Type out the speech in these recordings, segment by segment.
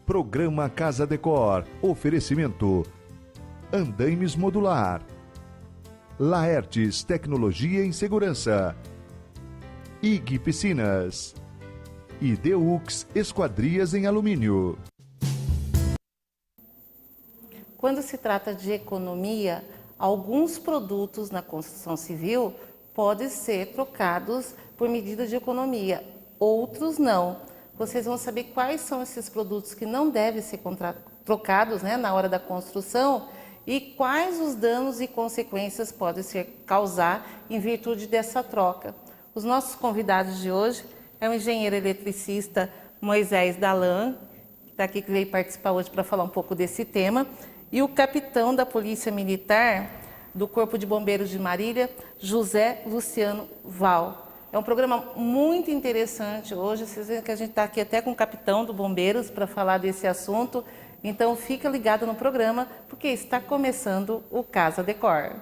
Programa Casa Decor. Oferecimento Andaimes Modular, Laertes Tecnologia em Segurança, IG Piscinas e Deux Esquadrias em Alumínio. Quando se trata de economia, alguns produtos na construção civil podem ser trocados por medidas de economia, outros não. Vocês vão saber quais são esses produtos que não devem ser trocados, né, na hora da construção e quais os danos e consequências podem ser causar em virtude dessa troca. Os nossos convidados de hoje é o engenheiro eletricista Moisés Dalan, que está aqui, que veio participar hoje para falar um pouco desse tema, e o capitão da Polícia Militar do Corpo de Bombeiros de Marília, José Luciano Val. É um programa muito interessante hoje, vocês veem que a gente está aqui até com o capitão do Bombeiros para falar desse assunto, então fica ligado no programa, porque está começando o Casa Decor.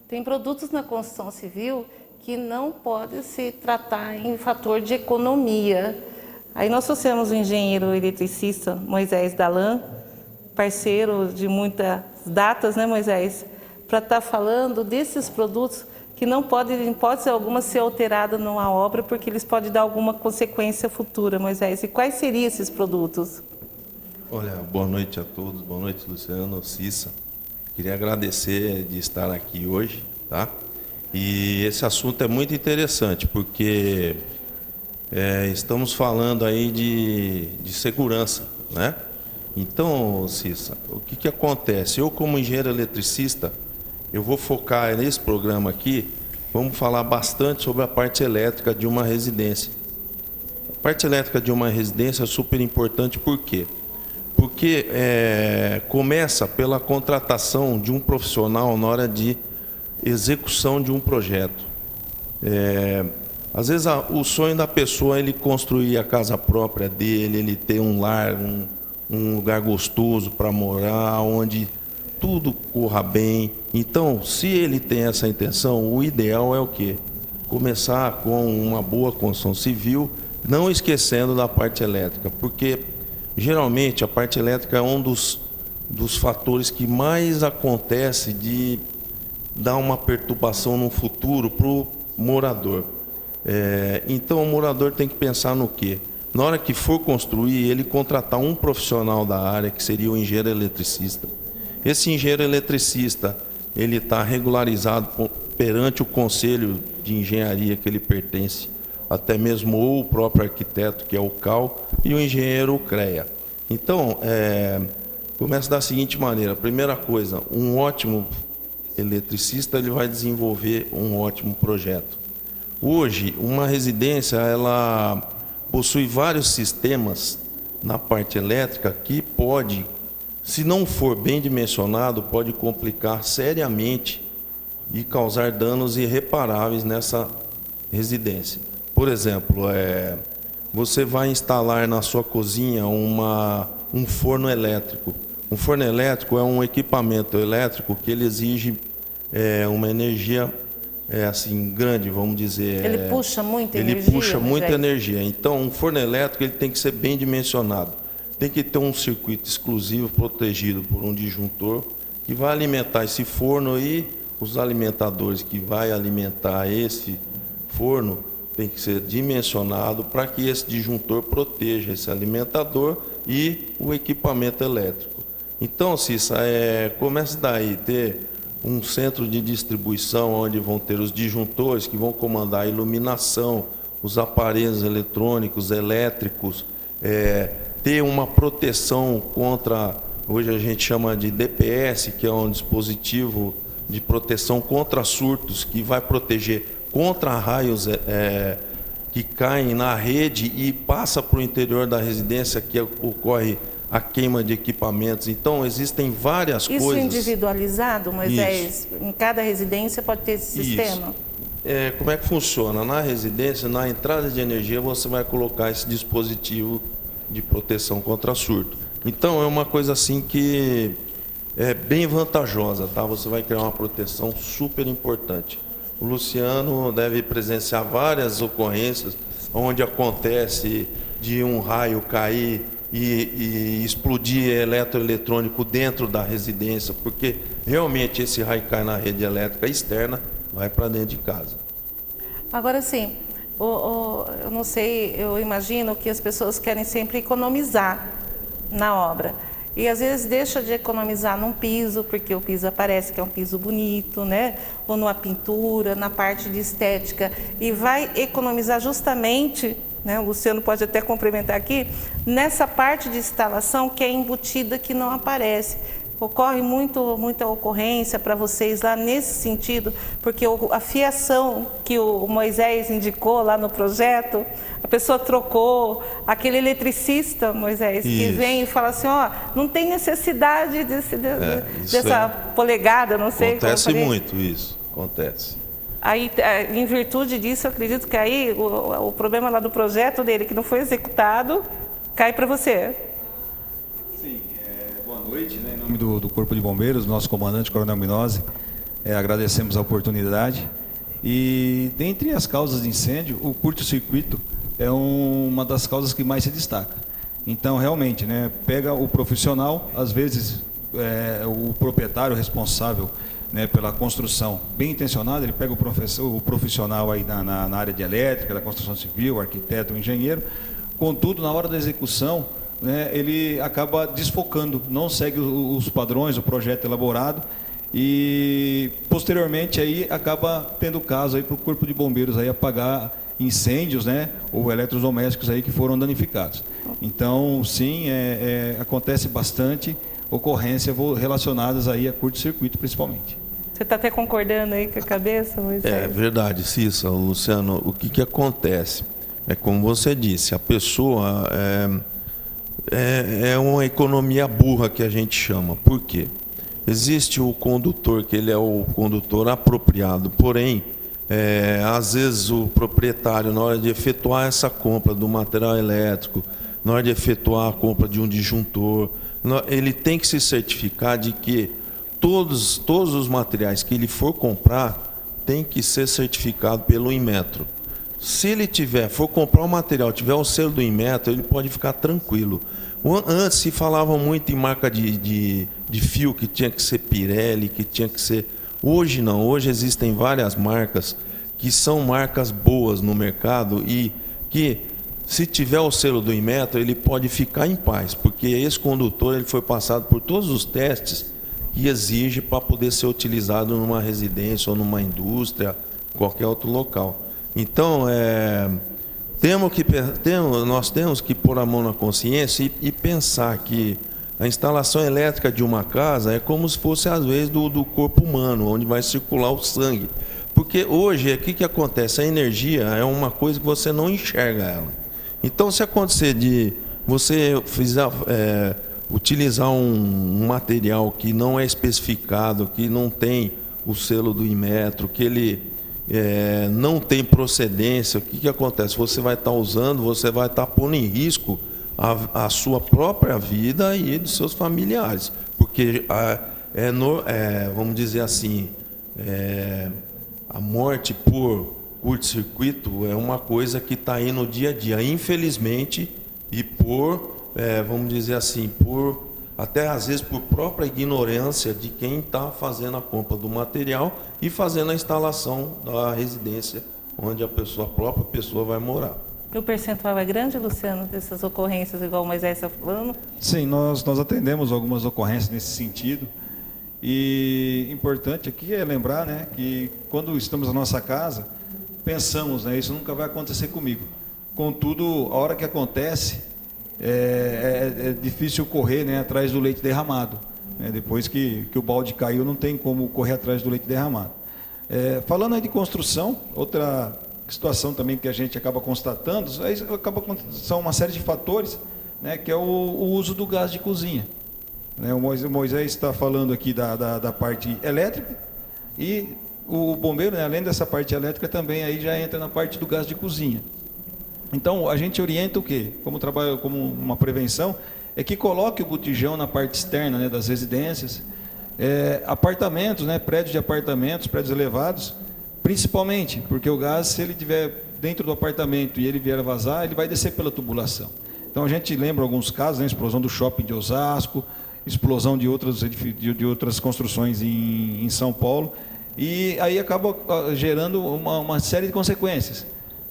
Tem produtos na construção civil que não podem se tratar em fator de economia. Aí nós trouxemos o engenheiro eletricista Moisés Dalan, parceiro de muitas datas, né, Moisés? Para estar falando desses produtos que não podem, em hipótese alguma, ser alterados numa obra, porque eles podem dar alguma consequência futura, Moisés. E quais seriam esses produtos? Olha, boa noite a todos, boa noite, Luciano, Cissa. Queria agradecer de estar aqui hoje, tá? E esse assunto é muito interessante, porque estamos falando aí de segurança, né? Então, Cissa, o que acontece? Eu, como engenheiro eletricista, eu vou focar nesse programa aqui, vamos falar bastante sobre a parte elétrica de uma residência. A parte elétrica de uma residência é super importante, por quê? Porque começa pela contratação de um profissional na hora de execução de um projeto. Às vezes o sonho da pessoa é ele construir a casa própria dele, ele ter um lar, um lugar gostoso para morar, onde tudo corra bem. Então, se ele tem essa intenção, o ideal é o quê? Começar com uma boa construção civil, não esquecendo da parte elétrica, porque geralmente a parte elétrica é um dos fatores que mais acontece de dar uma perturbação no futuro para o morador. Então o morador tem que pensar no quê? Na hora que for construir, ele contratar um profissional da área, que seria o engenheiro eletricista. Esse engenheiro eletricista, ele está regularizado perante o conselho de engenharia que ele pertence, até mesmo ou o próprio arquiteto, que é o CAL, e o engenheiro CREA. Então, começa da seguinte maneira. Primeira coisa, um ótimo eletricista, ele vai desenvolver um ótimo projeto. Hoje, uma residência, ela possui vários sistemas na parte elétrica que pode, se não for bem dimensionado, pode complicar seriamente e causar danos irreparáveis nessa residência. Por exemplo, você vai instalar na sua cozinha um forno elétrico. Um forno elétrico é um equipamento elétrico que ele exige uma energia assim grande, vamos dizer. Ele puxa muita energia? Ele puxa muita energia. Então, um forno elétrico ele tem que ser bem dimensionado. Tem que ter um circuito exclusivo protegido por um disjuntor que vai alimentar esse forno, e os alimentadores que vai alimentar esse forno tem que ser dimensionado para que esse disjuntor proteja esse alimentador e o equipamento elétrico. Então, Cissa, começa daí ter um centro de distribuição onde vão ter os disjuntores que vão comandar a iluminação, os aparelhos eletrônicos, elétricos, ter uma proteção contra, hoje a gente chama de DPS, que é um dispositivo de proteção contra surtos, que vai proteger contra raios que caem na rede e passa para o interior da residência, que ocorre a queima de equipamentos. Então, existem várias Isso coisas. Isso individualizado, Moisés? Em cada residência pode ter esse sistema? Como é que funciona? Na residência, na entrada de energia, você vai colocar esse dispositivo de proteção contra surto. Então, é uma coisa assim que é bem vantajosa, tá? Você vai criar uma proteção super importante. O Luciano deve presenciar várias ocorrências onde acontece de um raio cair e explodir eletroeletrônico dentro da residência, porque realmente esse raio cai na rede elétrica externa, vai para dentro de casa. Agora sim, eu não sei, eu imagino que as pessoas querem sempre economizar na obra. E às vezes deixa de economizar num piso, porque o piso aparece que é um piso bonito, né? Ou numa pintura, na parte de estética. E vai economizar justamente, né? O Luciano pode até complementar aqui, nessa parte de instalação que é embutida, que não aparece. Ocorre muita ocorrência para vocês lá nesse sentido, porque a fiação que o Moisés indicou lá no projeto, a pessoa trocou, aquele eletricista, Moisés, que vem e fala assim, ó, não tem necessidade dessa polegada, não sei. Acontece muito isso, acontece. Aí, em virtude disso, eu acredito que aí o problema lá do projeto dele, que não foi executado, cai para você. Boa noite, né? Em nome do Corpo de Bombeiros, nosso comandante, Coronel Minozzi, agradecemos a oportunidade. E dentre as causas de incêndio, o curto-circuito é uma das causas que mais se destaca. Então, realmente, né, pega o profissional, às vezes o proprietário responsável, né, pela construção bem intencionado, ele pega o profissional aí na área de elétrica, da construção civil, arquiteto, engenheiro, contudo, na hora da execução, né, ele acaba desfocando, não segue os padrões, o projeto elaborado e posteriormente aí acaba tendo caso aí para o Corpo de Bombeiros aí apagar incêndios, né, ou eletrodomésticos aí que foram danificados. Então, sim, acontece bastante ocorrências relacionadas aí a curto-circuito principalmente. Você está até concordando aí com a cabeça, Moisés? É verdade, Cissa, Luciano, o que acontece? É como você disse, a pessoa é uma economia burra que a gente chama. Por quê? Existe o condutor, que ele é o condutor apropriado, porém, às vezes o proprietário, na hora de efetuar essa compra do material elétrico, na hora de efetuar a compra de um disjuntor, ele tem que se certificar de que todos os materiais que ele for comprar tem que ser certificado pelo Inmetro. Se ele for comprar um material, tiver o selo do Inmetro, ele pode ficar tranquilo. Antes se falava muito em marca de fio, que tinha que ser Pirelli, que tinha que ser... Hoje não, hoje existem várias marcas que são marcas boas no mercado e que, se tiver o selo do Inmetro, ele pode ficar em paz, porque esse condutor ele foi passado por todos os testes que exige para poder ser utilizado numa residência ou numa indústria, qualquer outro local. Então, nós temos que pôr a mão na consciência e pensar que a instalação elétrica de uma casa é como se fosse, às vezes, do corpo humano, onde vai circular o sangue. Porque hoje, o que acontece? A energia é uma coisa que você não enxerga ela. Então, se acontecer de você utilizar um material que não é especificado, que não tem o selo do Inmetro, que ele não tem procedência, o que acontece? Você vai estar usando, você vai estar pondo em risco a sua própria vida e dos seus familiares. Porque, vamos dizer assim, a morte por curto-circuito é uma coisa que está aí no dia a dia, infelizmente, e vamos dizer assim, até às vezes por própria ignorância de quem está fazendo a compra do material e fazendo a instalação da residência onde a própria pessoa vai morar. E o percentual é grande, Luciano, dessas ocorrências, igual o Moisés está falando? Sim, nós atendemos algumas ocorrências nesse sentido. E importante aqui é lembrar, né, que quando estamos na nossa casa, pensamos, né, isso nunca vai acontecer comigo. Contudo, a hora que acontece, é difícil correr, né, atrás do leite derramado. Né, depois que o balde caiu, não tem como correr atrás do leite derramado. Falando aí de construção, outra situação também que a gente acaba constatando, são uma série de fatores, né, que é o uso do gás de cozinha. Né, o Moisés está falando aqui da parte elétrica e o bombeiro, né, além dessa parte elétrica, também aí já entra na parte do gás de cozinha. Então, a gente orienta o quê? Como trabalho, como uma prevenção, é que coloque o botijão na parte externa, né, das residências, apartamentos, né, prédios de apartamentos, prédios elevados, principalmente, porque o gás, se ele estiver dentro do apartamento e ele vier a vazar, ele vai descer pela tubulação. Então, a gente lembra alguns casos, né, explosão do shopping de Osasco, explosão de outras construções em São Paulo, e aí acaba gerando uma série de consequências.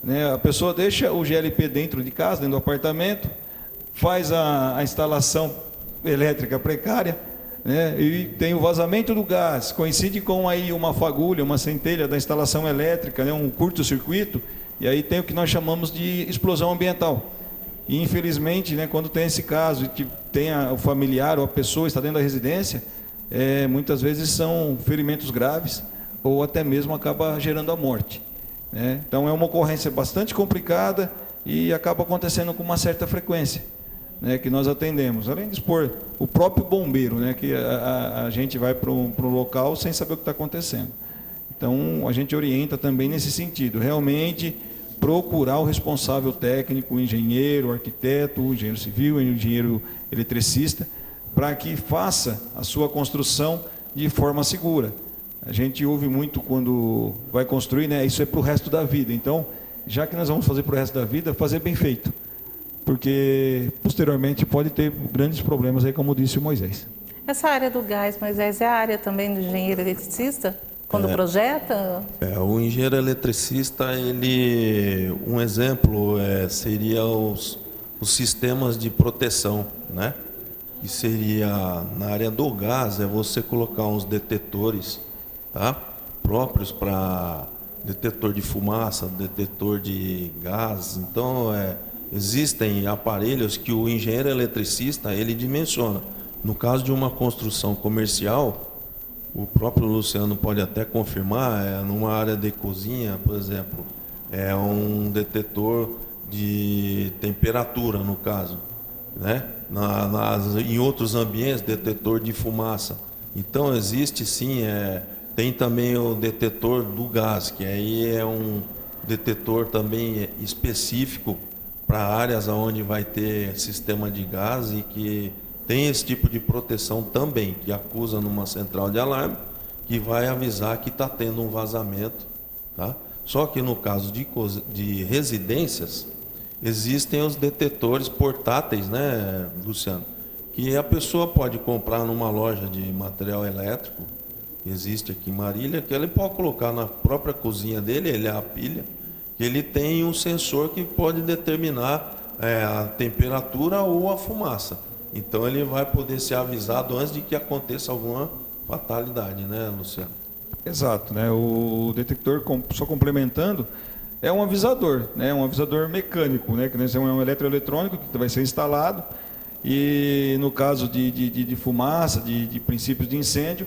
Né? A pessoa deixa o GLP dentro de casa, dentro do apartamento, faz a instalação elétrica precária, né? E tem o vazamento do gás, coincide com aí uma fagulha, uma centelha da instalação elétrica, né? Um curto-circuito, e aí tem o que nós chamamos de explosão ambiental. E infelizmente, né, quando tem esse caso e tem o familiar ou a pessoa está dentro da residência, muitas vezes são ferimentos graves ou até mesmo acaba gerando a morte. Né? Então é uma ocorrência bastante complicada e acaba acontecendo com uma certa frequência, né, que nós atendemos. Além de expor o próprio bombeiro, né, que a gente vai para um local sem saber o que está acontecendo. Então a gente orienta também nesse sentido, realmente procurar o responsável técnico, o engenheiro, o arquiteto, o engenheiro civil, o engenheiro eletricista, para que faça a sua construção de forma segura. A gente ouve muito quando vai construir, né? Isso é para o resto da vida. Então, já que nós vamos fazer para o resto da vida, fazer bem feito. Porque, posteriormente, pode ter grandes problemas aí, como disse o Moisés. Essa área do gás, Moisés, é a área também do engenheiro eletricista? Quando projeta? O engenheiro eletricista, um exemplo seria os sistemas de proteção, né? Que seria, na área do gás, você colocar uns detetores, tá? Próprios para detetor de fumaça, detetor de gás. Então, existem aparelhos que o engenheiro eletricista, ele dimensiona. No caso de uma construção comercial, o próprio Luciano pode até confirmar, numa área de cozinha, por exemplo, é um detetor de temperatura, no caso, né? Em outros ambientes, detetor de fumaça. Então, existe sim, tem também o detetor do gás, que aí é um detetor também específico para áreas onde vai ter sistema de gás e que tem esse tipo de proteção também, que acusa numa central de alarme, que vai avisar que está tendo um vazamento. Tá? Só que no caso de residências, existem os detetores portáteis, né, Luciano? Que a pessoa pode comprar numa loja de material elétrico, que existe aqui em Marília, que ele pode colocar na própria cozinha dele, ele é a pilha, que ele tem um sensor que pode determinar a temperatura ou a fumaça. Então ele vai poder ser avisado antes de que aconteça alguma fatalidade, né, Luciano? Exato, né? O detector, só complementando, é um avisador, né? Um avisador mecânico, né? Que é um eletroeletrônico que vai ser instalado e no caso de fumaça, de princípios de incêndio,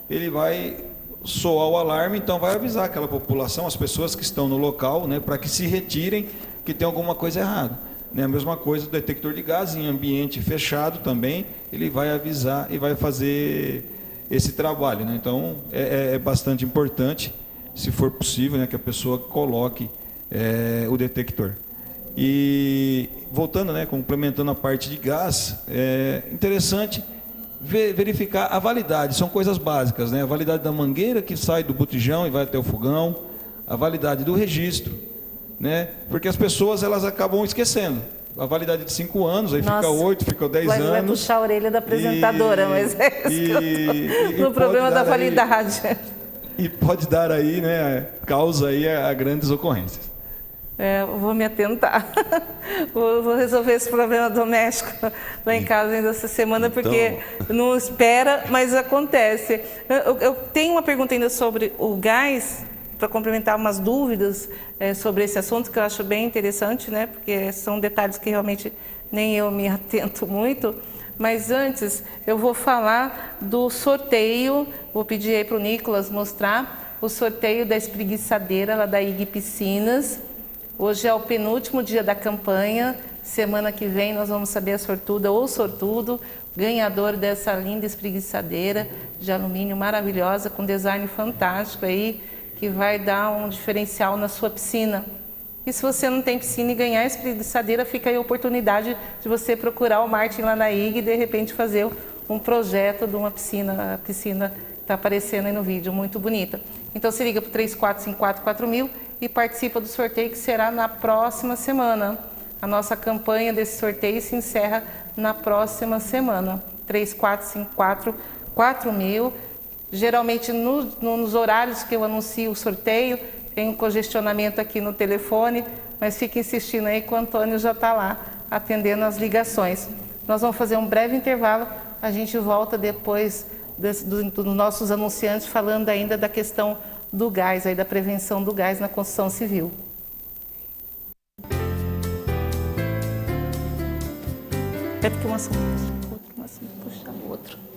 ele vai soar o alarme, então vai avisar aquela população, as pessoas que estão no local, né? Para que se retirem, que tem alguma coisa errada. A mesma coisa do detector de gás em ambiente fechado também, ele vai avisar e vai fazer esse trabalho, né? Então é bastante importante, se for possível, né, que a pessoa coloque o detector. E voltando, né, complementando a parte de gás, é interessante verificar a validade, são coisas básicas, né? A validade da mangueira que sai do botijão e vai até o fogão, a validade do registro, né? Porque as pessoas elas acabam esquecendo. A validade de 5 anos, aí fica 8, fica 10 anos. Vai puxar a orelha da apresentadora, mas no problema da validade. E pode dar aí, né, causa aí a grandes ocorrências. Eu vou me atentar. Vou resolver esse problema doméstico lá em casa ainda essa semana, porque não espera, mas acontece. Eu tenho uma pergunta ainda sobre o gás, para complementar umas dúvidas sobre esse assunto, que eu acho bem interessante, né? Porque são detalhes que realmente nem eu me atento muito. Mas antes, eu vou falar do sorteio, vou pedir aí para o Nicolas mostrar o sorteio da espreguiçadeira lá da IG Piscinas. Hoje é o penúltimo dia da campanha, Semana que vem nós vamos saber a sortuda ou sortudo, ganhador dessa linda espreguiçadeira de alumínio maravilhosa, com design fantástico aí, que vai dar um diferencial na sua piscina. E se você não tem piscina e ganhar a espreguiçadeira, fica aí a oportunidade de você procurar o Martin lá na IG e de repente fazer um projeto de uma piscina. A piscina está aparecendo aí no vídeo, muito bonita. Então se liga para o 34544000 e participa do sorteio que será na próxima semana. A nossa campanha desse sorteio se encerra na próxima semana. 34544000. Geralmente nos horários que eu anuncio o sorteio, tem um congestionamento aqui no telefone, mas fica insistindo aí que o Antônio já está lá atendendo as ligações. Nós vamos fazer um breve intervalo, a gente volta depois dos nossos anunciantes falando ainda da questão do gás, aí da prevenção do gás na construção civil. É porque uma puxa o outro.